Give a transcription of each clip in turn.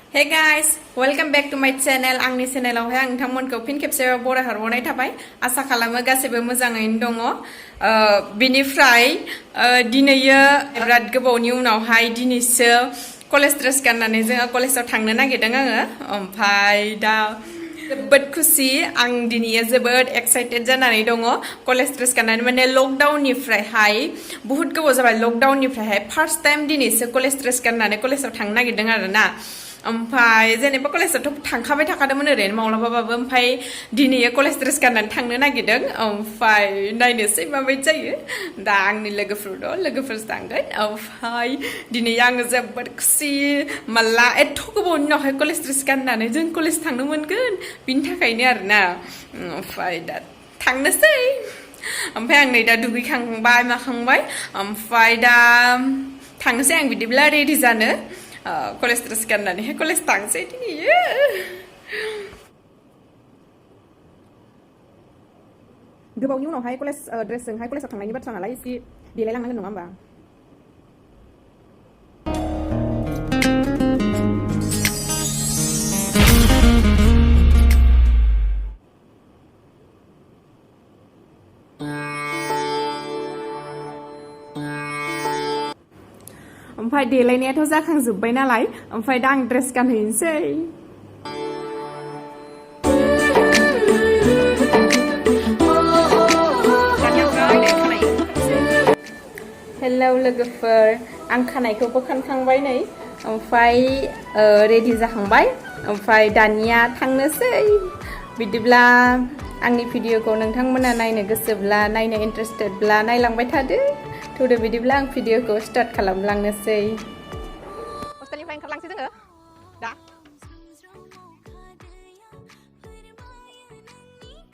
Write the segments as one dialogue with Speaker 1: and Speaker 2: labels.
Speaker 1: Hey guys, welcome back to my channel. आंनि चेनेलावहाय आं नोंथांमोनखौ फिन खेबसेबाव बरायहरबावनाय थाबाय। आसा खालामो गासैबो मोजाङैनो दङ। बिनिफ्राय दिनैयो बिराद गोबावनि उनावहाय दिनैसो कलेज ड्रेस गाननानै जोङो कलेजाव थांनो नागिरदों आङो। ओमफ्राय दा जोबोद खुसि आं दिनैयो जोबोद एक्साइटेड जानानै दङ कलेज ड्रेस गाननानै माने लकडाउननिफ्रायहाय बहुत गोबाव जाबाय लकडाउननिफ्रायहाय फार्स्ट टाइम दिनैसो कलेज ड्रेस गाननानै कलेजाव थांनो नागिरदों आरोना। ओमफ्राय जेनेबा कलेजावथ' थांखाबाय थाखादोंमोन ओरैनो माब्लाबाबाबो ओमफ्राय दिनैयो कलेज ड्रेस गाननानै थांनो नागिरदों ओमफ्राय नायनोसै माबायदि जायो दा आंनि लोगोफोर दं लोगोफोरजों थांगोन ओमफ्राय दिनै आङो जोबोद खुसि माला एथ' गोबावनि उनावहाय कलेज ड्रेस गाननानै जों कलेज थांनो मोनगोन बिनि थाखायनो आरोना ओमफ्राय दा थांनोसै ओमफ्राय आं नै दा दुगैखांबाय माखांबाय ओमफ्राय दा थांनोसै आं बिदिब्ला रेडि जानो कलेज ड्रेस गाननानैहाय कलेज थांसै दिनैयो गोबावनि उनावहाय कलेज ड्रेसजोंहाय कलेजाव थांनायनि बाथ्रा नालाय एसे देलायलांनांगोन नङा होमबा ओमफ्राय देलायनायाथ' जाखांजोब्बाय नालाय ओमफ्राय दा आं ड्रेस गानहैनोसै हेलौ लोगोफोर आं खानायखौबो खानखांबाय नै ओमफ्राय रेडि जाखांबाय ओमफ्राय दानिया थांनोसै बिदिब्ला आंनि भिडिअखौ नोंथांमोना नायनो गोसोब्ला नायनो इन्टारेस्टेडब्ला नायलांबाय थादो थौदो बिदिब्ला आं भिडिअखौ स्टार्ट खालामलांनोसै हस्टेलनिफ्राय ओंखारलांसै जोङो दा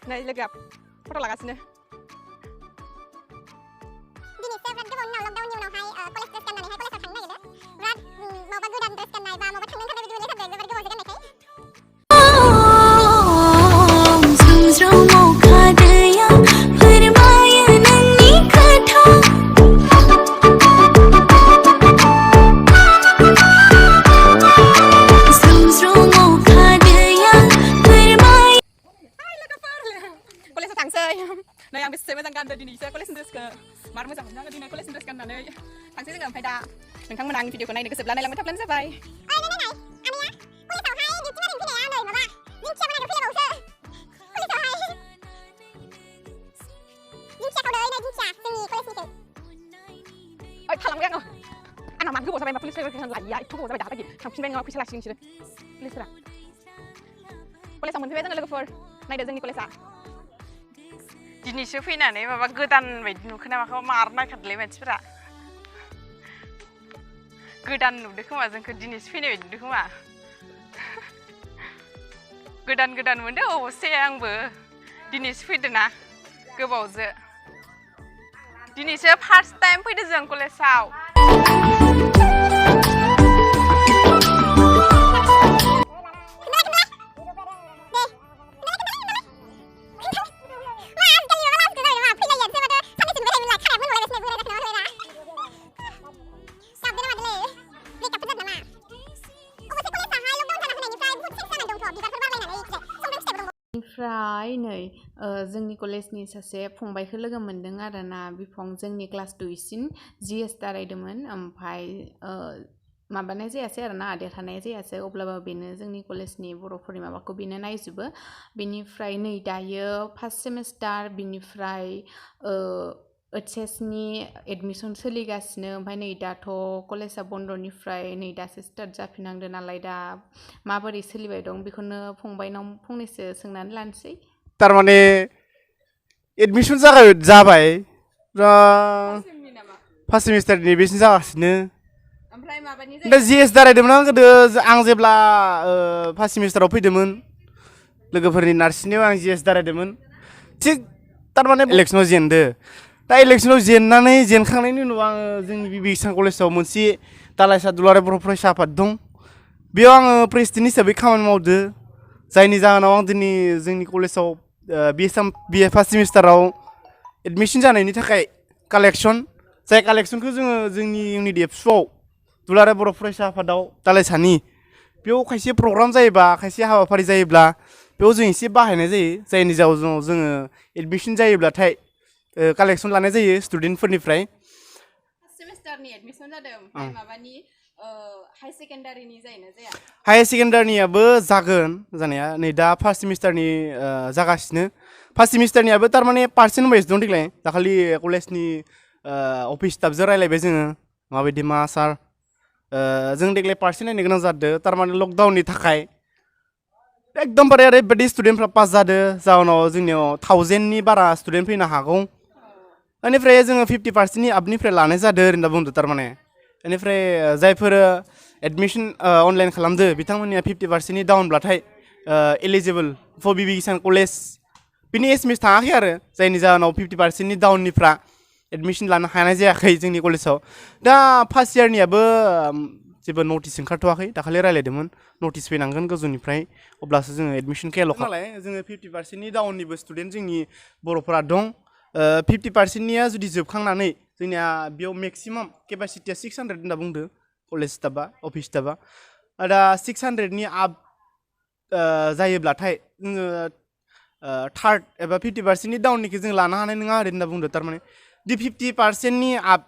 Speaker 1: नै लोगोआ फट' लागासिनो नै आं बेसे मोजां गानदों दिनैसो कलेज ड्रेसखौ मार मोजां मोनो आङो दिनै कलेज ड्रेस गाननानै थांसै जोङो ओमफ्राय दा नोंथांमोना आंनि भिडिअखौ नायनो गोसोब्ला नायलांबाय थाब्लानो जाबाय थालांबाय आङो आंना मानो गोबाव जाबाय मा पुलिस लाइया एथ' गोबाव जाबाय दाबायदि थांफिनबाय नङा फैसा लाखिगोन बिसोरो पुलिसफोरा कलेजाव मोनफैबाय जोङो लोगोफोर नायदो जोंनि कलेजा दिनैसो फैनानै माबा गोदान बायदि नुखोना माखौ मार नायखादोलै मानसिफोरा गोदान नुदों खोमा जोंखौ दिनैसो फैनाय बायदि नुदों खोमा गोदान मोनदों अबसे आंबो दिनैसो फैदोंना गोबावजो दिनैसो फार्स्ट टाइम फैदों जों कलेजाव ओमफ्राय नै जोंनि कलेजनि सासे फंबायखौ लोगो मोनदों आरोना बिफं जोंनि क्लास 2सिम जिएस दारायदोंमोन ओमफ्राय माबानाय जायासै आरोना देरहानाय जायासै अब्लाबो बेनो जोंनि कलेजनि बर'फोरनि माबाखौ बेनो नायजोबो बेनिफ्राय नै दायो फार्स्ट सेमिस्टार बिनिफ्राय ओइचएसनि एडमिसन सोलिगासिनो ओमफ्राय नै दाथ' कलेजा बन्दनिफ्राय नै दासो स्टार्ट जाफिननांदों नालाय दा माबोरै सोलिबाय दं बेखौनो फंबायनाव फंनैसो सोंनानै लानोसै
Speaker 2: तारमाने एडमिसन जाबाय फार्स्ट सेमिस्टारनि एडमिसन जागासिनो दा जिएस दारायदोंमोन आं गोदो आं जेब्ला फार्स्ट सेमिस्टाराव फैदोंमोन लोगोफोरनि नार्सिनियाव आं जिएस दारायदोंमोन थिग तारमाने इलेक्सनाव जेनदो दा इलेक्सनाव जेनखांनायनि उनाव आङो जोंनि बिबिसां कलेजाव मोनसे दालाइसा दुलाराय बर' फरायसा आफाद दं बेयाव आङो प्रेसिडेन्ट हिसाबै खामानि मावदो जायनि जाहोनाव आं दिनै जोंनि कलेजाव बिए फार्स्ट सेमिस्टाराव एडमिसन जानायनि थाखाय कालेक्सन जाय कालेक्सनखौ जोङो जोंनि इउनिट एबसुआव दुलाराय बर' फरायसा आफादाव दालाइसानि बेयाव खायसे प्रग्राम जायोबा खायसे हाबाफारि जायोब्ला बेयाव जों एसे बाहायनाय जायो जायनि जाउनाव जोङो एडमिसन जायोब्लाथाय कालेक्सन लानाय जायो स्टुडेन्टफोरनिफ्राय
Speaker 1: सेमिस्टारनि एडमिसन जादों ओमफ्राय माबानि हाई सेकेन्डारिनि जायोना जाया
Speaker 2: हाई सेकेन्डारिनियाबो जागोन जानाया नै दा फार्स्ट सेमिस्टारनि जागासिनो फार्स्ट सेमिस्टारनियाबो थारमाने पार्सेन्ट वाइस दं देग्लाय दाखालि कलेजनि अफिस स्टाफजों रायलायबाय जोङो माबायदि मा सार जों देग्लाय पार्सेन्ट नायनो गोनां जादों थारमाने लकडाउननि थाखाय एकदमबारे ओरैबायदि स्टुडेन्टफ्रा पास जादों जाउनाव जोंनियाव 1000नि बारा स्टुडेन्ट फैनो हागौ बेनिफ्राय जोङो 50%नि आपनिफ्राय लानाय जादों होनना बुंदों थारमाने बेनिफ्राय जायफोर एडमिसन अनलाइन खालामदो बिथांमोननिया 50%नि डाउनब्लाथाय एलिजिबल फर बि किसान कलेज बिनि एसएमएस थाङाखै आरो जायनि जाहोनाव 50%नि डाउननिफ्रा एडमिसन लानो हानाय जायाखै जोंनि कलेजाव दा फार्स्ट इयारनियाबो जेबो नटिस ओंखारथ'वाखै दाखालि रायलायदोंमोन नटिस फैनांगोन गोजौनिफ्राय अब्लासो जोङो एडमिसनखौ एलाउ नालाय जोङो 50%नि डाउननिबो स्टुडेन्ट जोंनि बर'फोरा दं 50%निया जुदि जोबखांनानै जोंनिया बेयाव मेक्सिमाम केपासिटिया 600 होनना बुंदों कलेज स्टाफआ अफिस स्टाफआ दा 600नि आप जायोब्लाथाय जोङो थार्ड एबा 50%नि डाउननिखौ जों लानो हानाय नङा आरो होनना बुंदों थारमाने दि 50%नि आप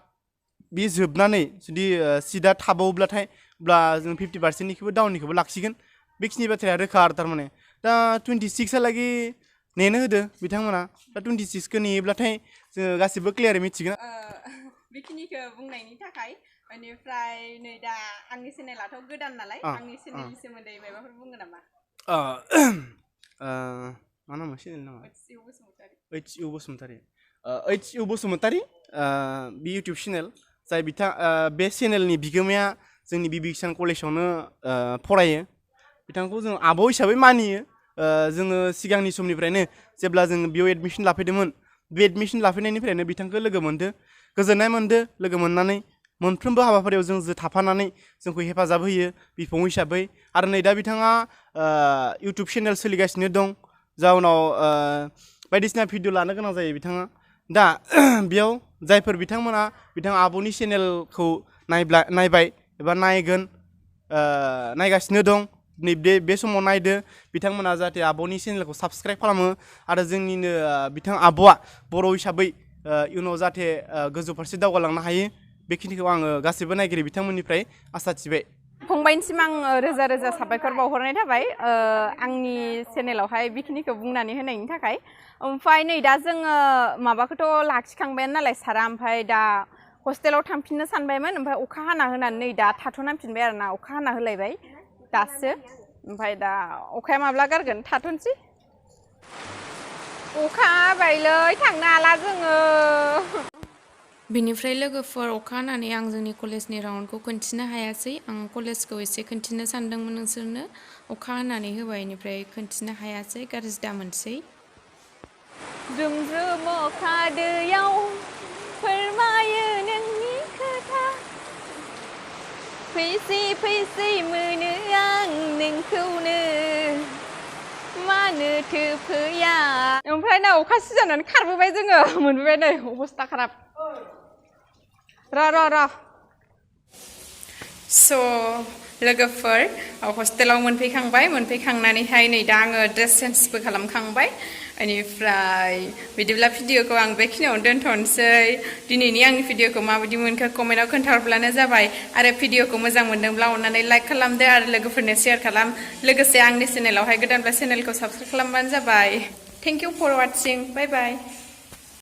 Speaker 2: बे जोबनानै जुदि सिटआ थाबावोब्लाथाय अब्ला जों 50%निखौबो डाउननिखौबो लाखिगोन बेखिनि बाथ्राया रोखा आरो थारमाने दा 26हालागै नेनो होदो बिथांमोना दा 26खौ नेयोब्लाथाय जोङो गासिबो क्लियारै मिथिगोन
Speaker 1: बेखिनिखौ बुंनायनि थाखाय बेनिफ्राय नै दा आंनि चेनेलाथ' गोदान नालाय आंनि चेनेलनि सोमोन्दै माबाफोर बुङो नामा
Speaker 2: मा नामा चेनेल नामा hubasumatary बे इउटुब चेनेल जाय बे चेनेलनि बिगोमाया जोंनि बि किसान कलेजावनो फरायो बिथांखौ जों आब' हिसाबै मानियो जोङो सिगांनि समनिफ्रायनो जेब्ला जोङो बेयाव एडमिसन लाफैदोंमोन बे एडमिसन लाफैनायनिफ्रायनो बिथांखौ लोगो मोनदो गोजोननाय मोनदो लोगो मोननानै मोनफ्रोमबो हाबाफारियाव जों थाफानानै जोंखौ हेफाजाब होयो बिफां हिसाबै आरो नै दा बिथाङा इउटुब चेनेल सोलिगासिनो दं जाउनाव बायदिसिना भिडिअ लानो गोनां जायो बिथाङा दा बेयाव जायफोर बिथांमोना बिथां आब'नि चेनेलखौ नायबाय एबा नायगोन नायगासिनो दं नै बे समाव नायदो बिथांमोना जाहाथे आब'नि चेनेलखौ साबस्क्राइब खालामो आरो जोंनिनो बिथां आब'आ बर' हिसाबै इयुनाव जाहाथे गोजौ फारसे दावगालांनो हायो बेखिनिखौ आङो गासैबो नायगिरि बिथांमोननिफ्राय आसा थिबाय
Speaker 1: फंबायनिसिम आं रोजा रोजा साबायखर बावहरनाय थाबाय आंनि चेनेलावहाय बेखिनिखौ बुंनानै होनायनि थाखाय ओमफ्राय नै दा जोङो माबाखौथ' लाखिखांबायानो नालाय सारा ओमफ्राय दा हस्टेलाव थांफिननो सानबायमोन ओमफ्राय अखा हाना होनानै नै दा थाथ'नांफिनबाय आरो ना अखा हाना होलायबाय दासो ओमफ्राय दा अखाया माब्ला गारगोन थाथ'नोसै अखा हाबायलै थांनो हाला जोङो बिनिफ्राय लोगोफोर अखा हानानै आं जोंनि कलेजनि राउन्डखौ खोन्थिनो हायासै आं कलेजखौ एसे खोन्थिनो सानदोंमोन नोंसोरनो अखा हानानै होबाय बेनिफ्राय खोन्थिनो हायासै गाज्रि दामोनसै जुम जुम अखा दैयाव फोरमायो नोंनि खोथा फैसै फैसै मोनो आं नोंखौनो मानोथो फैया ओमफ्राय ना अखा सिजानानै खारबोबाय जोङो मोनबोबाय नै अबस्था खाराब र' स' लोगोफोर हस्टेलाव मोनफैखांनानैहाय नै दा आङो ड्रेस चेन्जबो खालामखांबाय बेनिफ्राय बिदिब्ला भिडिअखौ आं बेखिनियावनो दोनथ'नोसै दिनैनि आंनि भिडिअखौ माबायदि मोनखो कमेन्टआव खोन्थाहरब्लानो जाबाय आरो भिडिअखौ मोजां मोनदोंब्ला अननानै लाइक खालामदो आरो लोगोफोरनो शेयार खालाम लोगोसे आंनि चेनेलावहाय गोदानब्ला चेनेलखौ साबस्क्राइब खालामबानो जाबाय thank you for watching bye bye